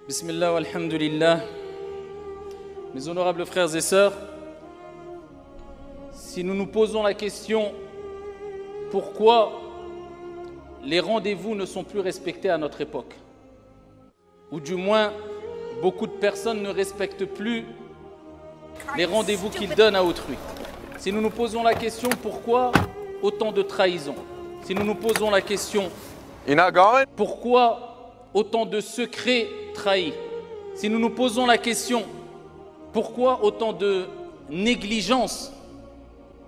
Bismillah wa alhamdulillah. Mes honorables frères et sœurs, si nous nous posons la question pourquoi les rendez-vous ne sont plus respectés à notre époque, ou du moins beaucoup de personnes ne respectent plus les rendez-vous qu'ils donnent à autrui, si nous nous posons la question pourquoi autant de trahison, si nous nous posons la question pourquoi autant de secrets trahis, si nous nous posons la question pourquoi autant de négligence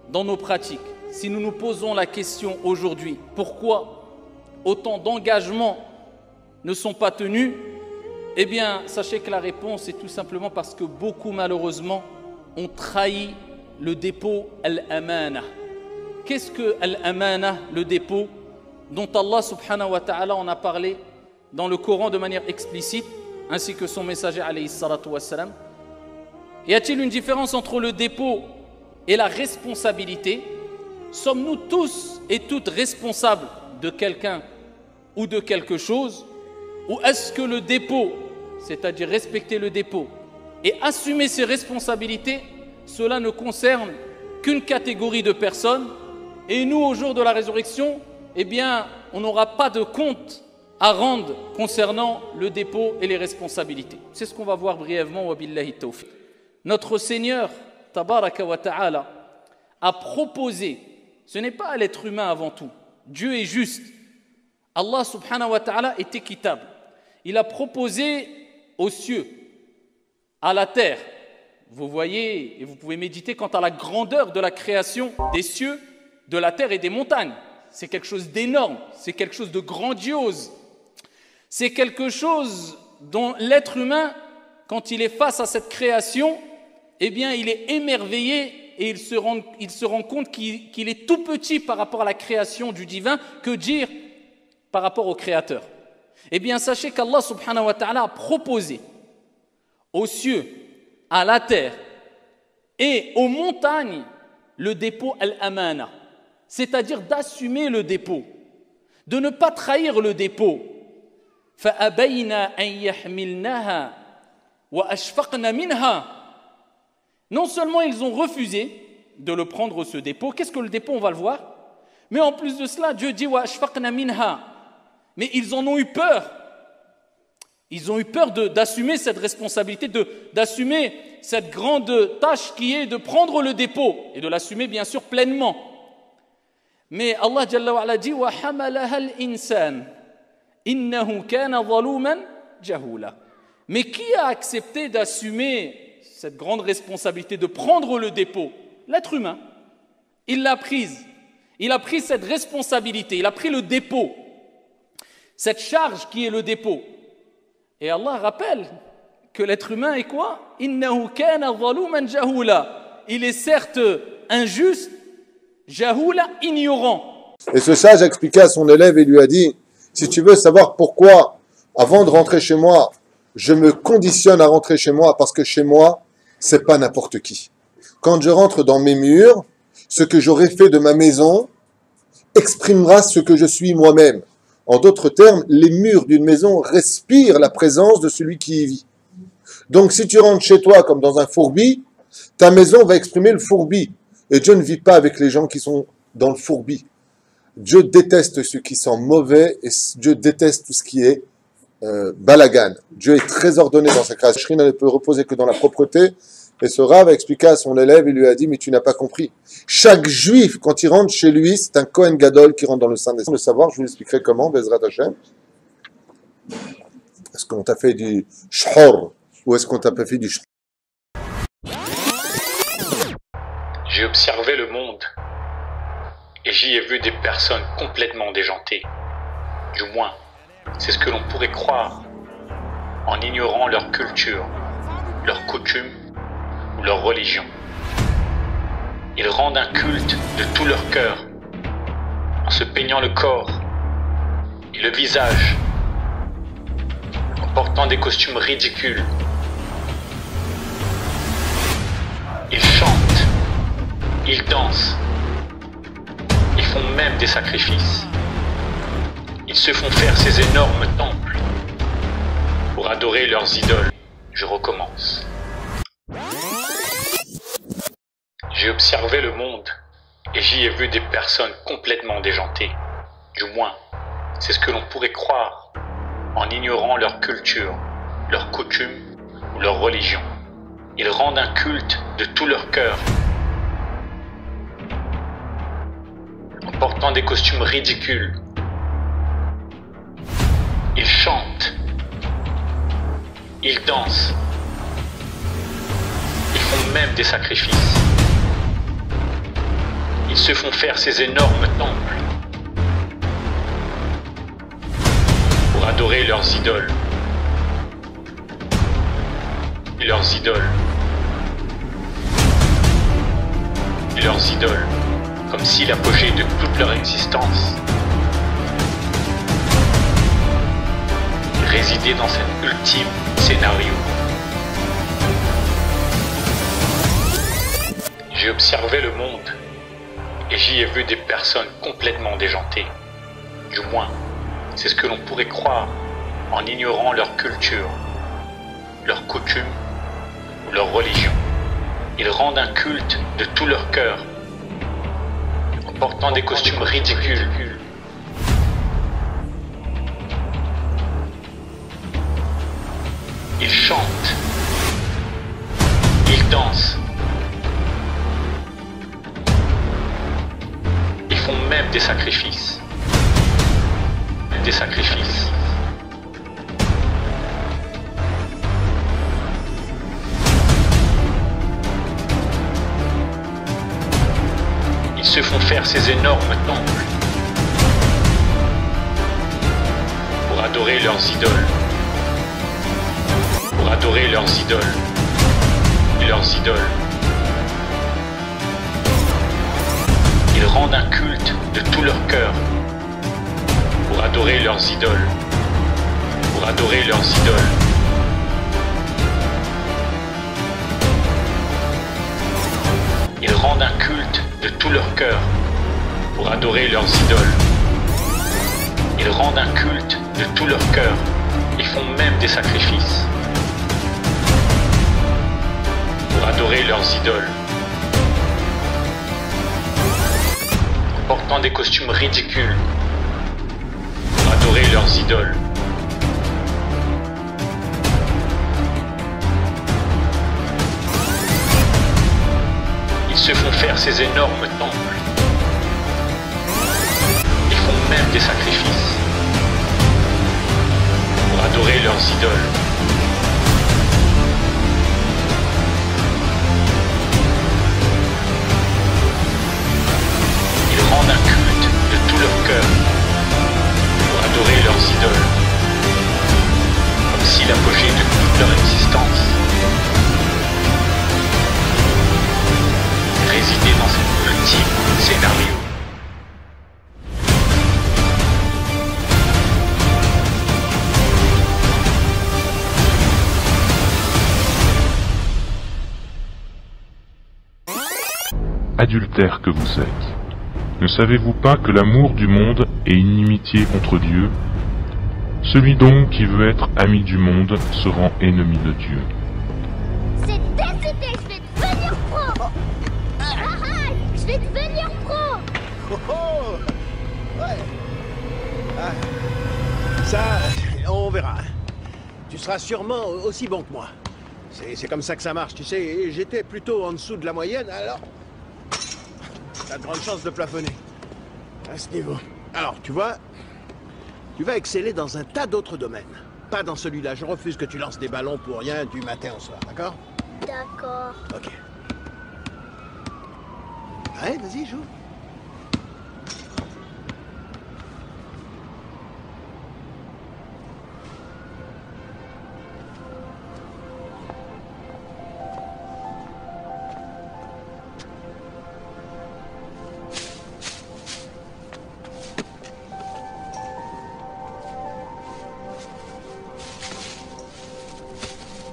dans nos pratiques, si nous nous posons la question aujourd'hui pourquoi autant d'engagements ne sont pas tenus, eh bien sachez que la réponse est tout simplement parce que beaucoup malheureusement ont trahi le dépôt al-amana. Qu'est-ce que al-amana, le dépôt dont Allah subhanahu wa ta'ala en a parlé dans le Coran de manière explicite, ainsi que son messager alayhi salatu wassalam? Y a-t-il une différence entre le dépôt et la responsabilité? Sommes-nous tous et toutes responsables de quelqu'un ou de quelque chose? Ou est-ce que le dépôt, c'est-à-dire respecter le dépôt et assumer ses responsabilités, cela ne concerne qu'une catégorie de personnes, et nous, au jour de la résurrection, eh bien, on n'aura pas de compte à rendre concernant le dépôt et les responsabilités. C'est ce qu'on va voir brièvement, wa billahi tawfiq. Notre Seigneur, tabaraka wa ta'ala, a proposé, ce n'est pas à l'être humain avant tout, Dieu est juste, Allah subhanahu wa ta'ala est équitable. Il a proposé aux cieux, à la terre. Vous voyez et vous pouvez méditer quant à la grandeur de la création des cieux, de la terre et des montagnes. C'est quelque chose d'énorme, c'est quelque chose de grandiose. C'est quelque chose dont l'être humain, quand il est face à cette création, eh bien il est émerveillé et il se rend compte qu'il est tout petit par rapport à la création du divin, que dire par rapport au Créateur. Eh bien sachez qu'Allah subhanahu wa ta'ala a proposé aux cieux, à la terre et aux montagnes le dépôt al-amana, c'est-à-dire d'assumer le dépôt, de ne pas trahir le dépôt. فَأَبَيْنَا أَنْ يَحْمِلْنَهَا وَأَشْفَقْنَ مِنْهَا. Non seulement ils ont refusé de le prendre ce dépôt, qu'est-ce que le dépôt, on va le voir, mais en plus de cela, Dieu dit وَأَشْفَقْنَ مِنْهَا, mais ils en ont eu peur. Ils ont eu peur d'assumer cette responsabilité, d'assumer cette grande tâche qui est de prendre le dépôt et de l'assumer bien sûr pleinement. Mais Allah Jalla wa ala dit وَحَمَلَهَا الْإِنسَانِ إِنَّهُ كَانَ ظَلُومًا جَهُولًا. Mais qui a accepté d'assumer cette grande responsabilité de prendre le dépôt? L'être humain. Il l'a prise. Il a pris cette responsabilité, il a pris le dépôt, cette charge qui est le dépôt. Et Allah rappelle que l'être humain est quoi? Innahu kana zaluman jahula. Il est certes injuste, jahula, ignorant. Et ce sage a expliqué à son élève et lui a dit, si tu veux savoir pourquoi, avant de rentrer chez moi, je me conditionne à rentrer chez moi, parce que chez moi, c'est pas n'importe qui. Quand je rentre dans mes murs, ce que j'aurai fait de ma maison exprimera ce que je suis moi-même. En d'autres termes, les murs d'une maison respirent la présence de celui qui y vit. Donc si tu rentres chez toi comme dans un fourbi, ta maison va exprimer le fourbi. Et Dieu ne vit pas avec les gens qui sont dans le fourbi. Dieu déteste ce qui sent mauvais et Dieu déteste tout ce qui est balagan. Dieu est très ordonné dans sa création. Shrine ne peut reposer que dans la propreté. Et ce Rav a expliqué à son élève et lui a dit, mais tu n'as pas compris. Chaque juif, quand il rentre chez lui, c'est un Kohen Gadol qui rentre dans le sein des... Le savoir, je vous l'expliquerai comment, Bezrat Hashem. Est-ce qu'on t'a fait du shhor ou est-ce qu'on t'a pas fait du shhor? J'ai observé le monde et j'y ai vu des personnes complètement déjantées. Du moins, c'est ce que l'on pourrait croire en ignorant leur culture, leurs coutumes ou leur religion. Ils rendent un culte de tout leur cœur, en se peignant le corps et le visage, en portant des costumes ridicules. Ils chantent, ils dansent, ils font même des sacrifices. Ils se font faire ces énormes temples pour pour adorer leurs idoles. Je recommence. J'ai observé le monde et j'y ai vu des personnes complètement déjantées. Du moins, c'est ce que l'on pourrait croire en ignorant leur culture, leurs coutumes ou leur religion. Ils rendent un culte de tout leur cœur, en portant des costumes ridicules. Ils chantent, ils dansent, ils font même des sacrifices. Ils se font faire ces énormes temples pour adorer leurs idoles. Et leurs idoles. Et leurs idoles, comme si l'apogée de toute leur existence résidait dans cet ultime scénario. J'ai observé le monde et j'y ai vu des personnes complètement déjantées. Du moins, c'est ce que l'on pourrait croire en ignorant leur culture, leurs coutumes ou leur religion. Ils rendent un culte de tout leur cœur, en portant des costumes ridicules. Ils chantent, ils dansent, ils font même des sacrifices. Des sacrifices. Ils se font faire ces énormes temples pour adorer leurs idoles. Pour adorer leurs idoles. Et leurs idoles. Ils rendent un culte de tout leur cœur pour adorer leurs idoles. Pour adorer leurs idoles. Ils rendent un culte de tout leur cœur pour adorer leurs idoles. Ils rendent un culte de tout leur cœur. Ils font même des sacrifices pour adorer leurs idoles. En portant des costumes ridicules pour adorer leurs idoles. Ils se font faire ces énormes temples. Ils font même des sacrifices pour adorer leurs idoles. Ils rendent un culte de tout leur cœur pour adorer leurs idoles, comme si l'apogée de toute leur existence résidait dans cet ultime scénario. Adultères que vous êtes, ne savez-vous pas que l'amour du monde est inimitié contre Dieu? Celui donc qui veut être ami du monde se rend ennemi de Dieu. C'est décidé, je vais devenir pro. Arrête, je vais devenir pro. Oh oh. Ouais. Ah. Ça, on verra. Tu seras sûrement aussi bon que moi. C'est comme ça que ça marche, tu sais. J'étais plutôt en dessous de la moyenne, alors... T'as de grandes chances de plafonner. À ce niveau. Alors, tu vois, tu vas exceller dans un tas d'autres domaines. Pas dans celui-là. Je refuse que tu lances des ballons pour rien du matin au soir, d'accord? D'accord. Ok. Ouais, vas-y, joue.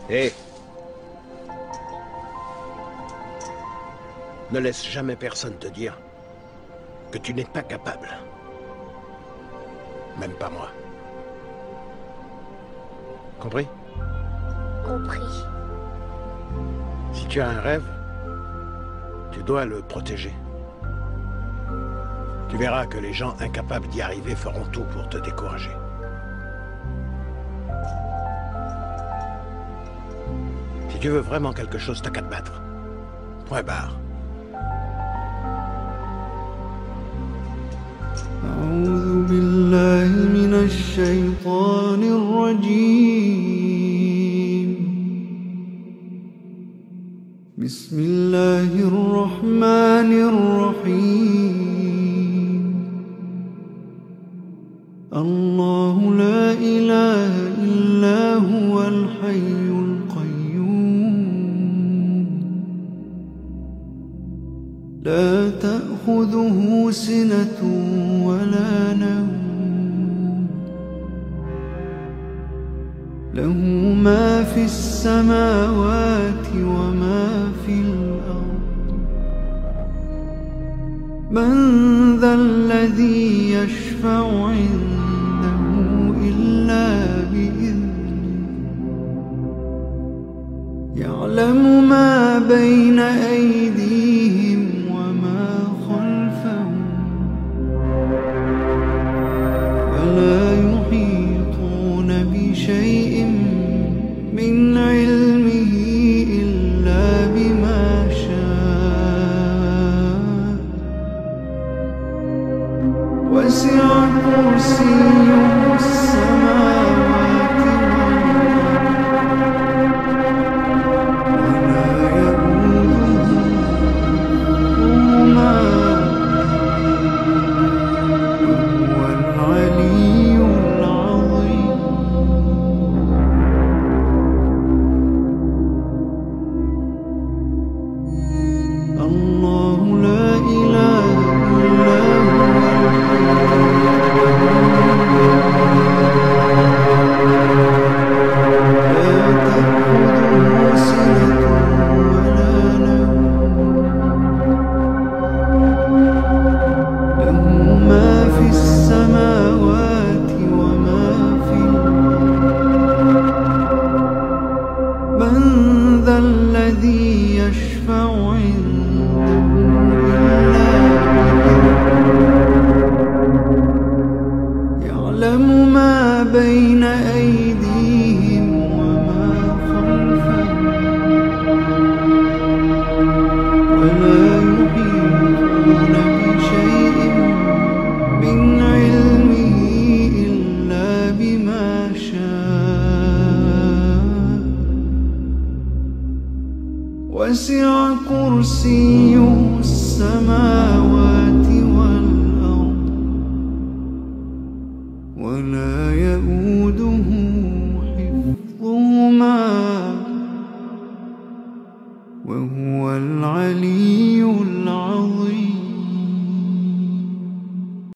Hé! Ne laisse jamais personne te dire que tu n'es pas capable. Même pas moi. Compris? compris. Si tu as un rêve, tu dois le protéger. Tu verras que les gens incapables d'y arriver feront tout pour te décourager. Si tu veux vraiment quelque chose, t'as qu'à te battre. Point barre. أعوذ بالله من الشيطان الرجيم. بسم الله الرحمن الرحيم. الله لا إله إلا هو الحي القيوم لا تأخذه سنة ولا نوم له ما في السماوات وما في الأرض من ذا الذي يشفع عنده إلا بإذنه يعلم ما بين أيديهم وما خلفهم ولا يحيطون بشيء من علمه إلا بما شاء وسع كرسيه السماوات والأرض ولا يئوده حفظهما وهو العلي العظيم. الله لا إله إلا هو لا تأخذه سنة ولا نوم له ما في السماوات وما في الأرض من ذا الذي يشفع عنده إلا بإذنه يعلم ما بين أيديهم وما خلفهم ولا يحيطون بشيء من علمه إلا بما شاء وسع كرسيه السماوات والأرض ولا يئوده حفظهما وهو العلي العظيم.